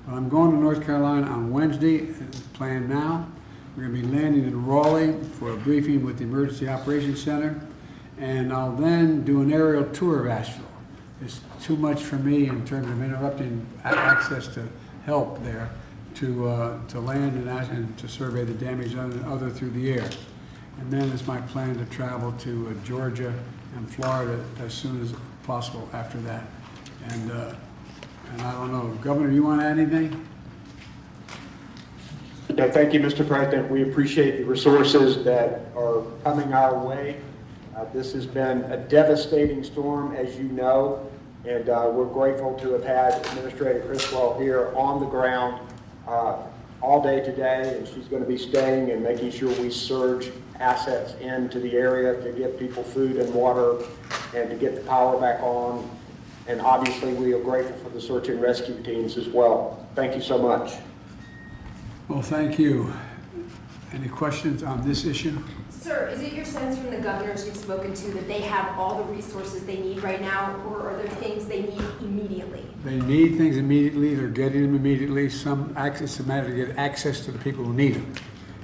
But I'm going to North Carolina on Wednesday, planned now. We're going to be landing in Raleigh for a briefing with the Emergency Operations Center, and I'll then do an aerial tour of Asheville. It's too much for me in terms of interrupting access to help there to land and to survey the damage other through the air. And then it's my plan to travel to Georgia and Florida as soon as possible after that. And I don't know, Governor, you want to add anything? No, thank you, Mr. President. We appreciate the resources that are coming our way. This has been a devastating storm, as you know, and we're grateful to have had Administrator Criswell here on the ground all day today, and she's going to be staying and making sure we surge assets into the area to get people food and water and to get the power back on. And obviously, we are grateful for the search and rescue teams as well. Thank you so much. Well, thank you. Any questions on this issue? Sir, is it your sense from the governors you've spoken to that they have all the resources they need right now, or are there things they need immediately? They need things immediately. They're getting them immediately. Some access, it's a matter to get access to the people who need them.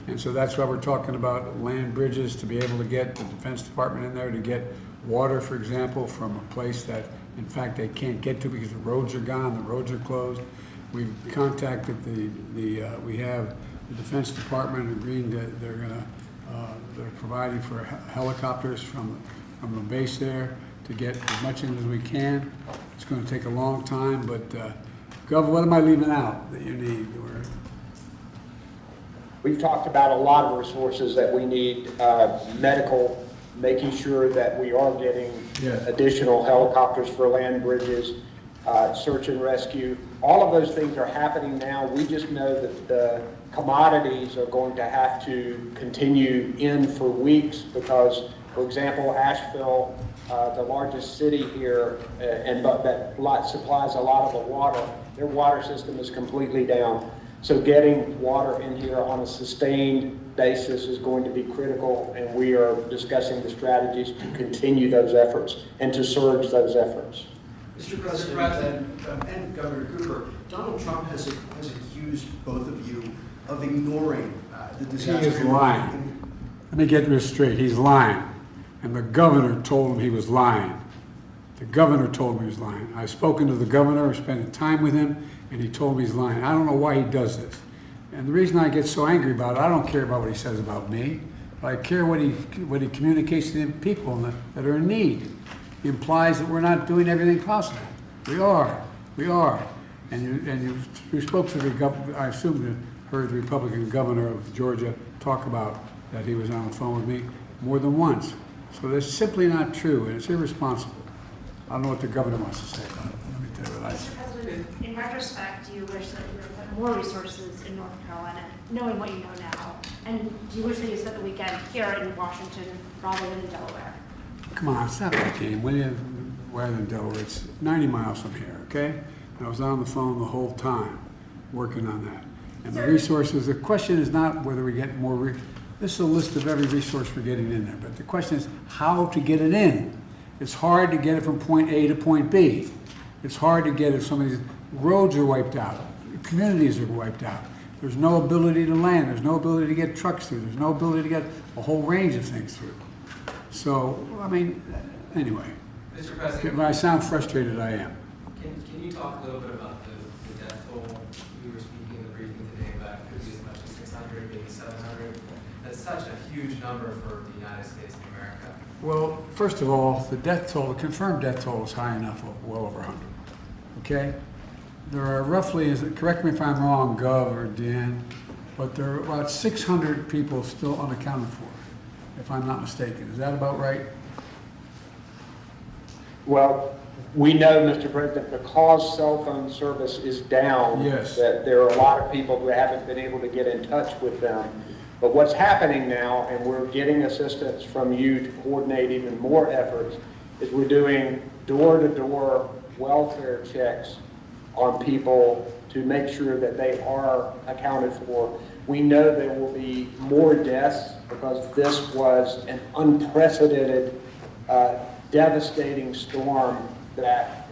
And so that's why we're talking about land bridges, to be able to get the Defense Department in there, to get water, for example, from a place that, in fact, they can't get to because the roads are gone, the roads are closed. We've contacted we have the Defense Department agreeing that they're providing for helicopters from the base there to get as much in as we can. It's going to take a long time, but Gov, what am I leaving out that you need? We've talked about a lot of resources that we need, medical, making sure that we are getting additional helicopters for land bridges, search and rescue. All of those things are happening now. We just know that the commodities are going to have to continue in for weeks because, for example, Asheville, the largest city here, and that supplies a lot of the water, their water system is completely down. So getting water in here on a sustained basis is going to be critical, and we are discussing the strategies to continue those efforts and to surge those efforts. Mr. President and Governor Cooper, Donald Trump has accused both of you of ignoring the disaster. He is lying. Let me get this straight. He's lying. And the governor told him he was lying. The governor told me he was lying. I've spoken to the governor, spending time with him, and he told me he's lying. I don't know why he does this. And the reason I get so angry about it, I don't care about what he says about me, but I care what he communicates to the people that are in need. He implies that we're not doing everything possible. We are. And you spoke to the governor, I assume you heard the Republican governor of Georgia talk about that he was on the phone with me more than once. So that's simply not true, and it's irresponsible. I don't know what the governor wants to say about it. Let me tell you what I say. Mr. President, in retrospect, do you wish that you were put more resources in North Carolina, knowing what you know now? And do you wish that you spent the weekend here in Washington rather than in Delaware? Come on, stop that game, will you? Rather than Delaware, it's 90 miles from here, okay? And I was on the phone the whole time working on that. And the resources, the question is not whether we get more, this is a list of every resource we're getting in there, but the question is how to get it in. It's hard to get it from point A to point B. It's hard to get it if some of these roads are wiped out, communities are wiped out. There's no ability to land, there's no ability to get trucks through, there's no ability to get a whole range of things through. So, I mean, anyway. Mr. President, when I sound frustrated, I am. Can you talk a little bit about the death toll? We were speaking in the briefing today about it could be as much as 600, maybe 700. That's such a huge number for the United States of America. Well, first of all, the death toll, the confirmed death toll is high enough, well over 100. Okay? There are roughly, correct me if I'm wrong, Gov or Dan, but there are about 600 people still unaccounted for, if I'm not mistaken. Is that about right? Well, we know, Mr. President, because cell phone service is down, yes, that there are a lot of people who haven't been able to get in touch with them. But what's happening now, and we're getting assistance from you to coordinate even more efforts, is we're doing door-to-door welfare checks on people to make sure that they are accounted for. We know there will be more deaths because this was an unprecedented, devastating storm that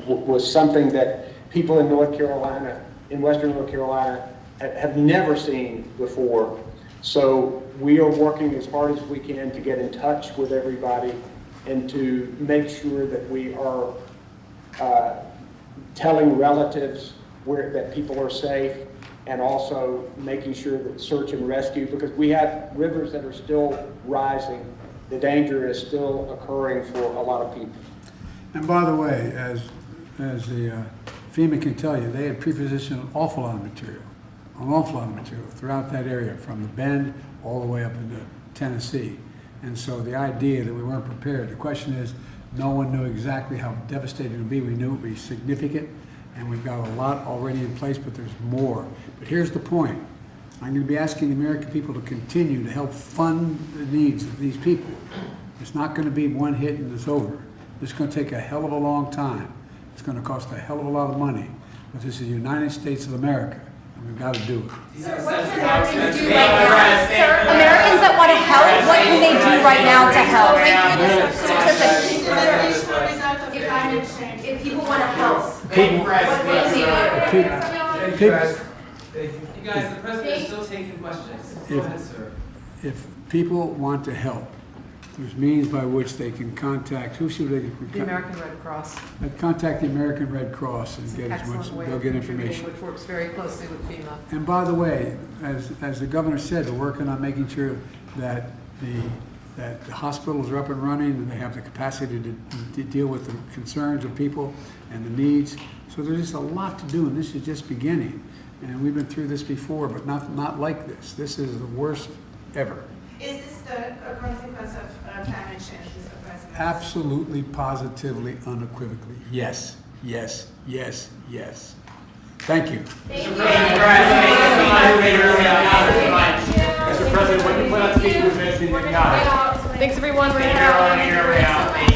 was something that people in North Carolina in Western North Carolina have never seen before. So we are working as hard as we can to get in touch with everybody and to make sure that we are telling relatives that people are safe, and also making sure that search and rescue, because we have rivers that are still rising. The danger is still occurring for a lot of people. And by the way, as the FEMA can tell you, they had pre-positioned an awful lot of material throughout that area, from the Bend all the way up into Tennessee. And so the idea that we weren't prepared, the question is, no one knew exactly how devastating it would be. We knew it would be significant, and we've got a lot already in place, but there's more. But here's the point. I'm going to be asking the American people to continue to help fund the needs of these people. It's not going to be one hit and it's over. It's going to take a hell of a long time. It's going to cost a hell of a lot of money. But this is the United States of America, and we've got to do it. Sir, what can Americans do right now? Sir, Americans that want to help, what can they do right now to help? If people want to help, what can they do? You guys, the president is still taking questions. Go ahead, sir. If people want to help, there's means by which they can contact, who should they? The American Red Cross. Contact the American Red Cross and get as much, Excellent way they'll of get contributing, information. which works very closely with FEMA. And by the way, as the governor said, we're working on making sure that the hospitals are up and running and they have the capacity to deal with the concerns of people and the needs. So there's just a lot to do, and this is just beginning. And we've been through this before, but not like this. This is the worst ever. Is this a consequence of climate change, Mr. President? Absolutely, positively, unequivocally. Yes, yes, yes, yes. Thank you. Mr. President, when you put out speaking, we're mentioning the guy. Thanks, everyone. Thank you.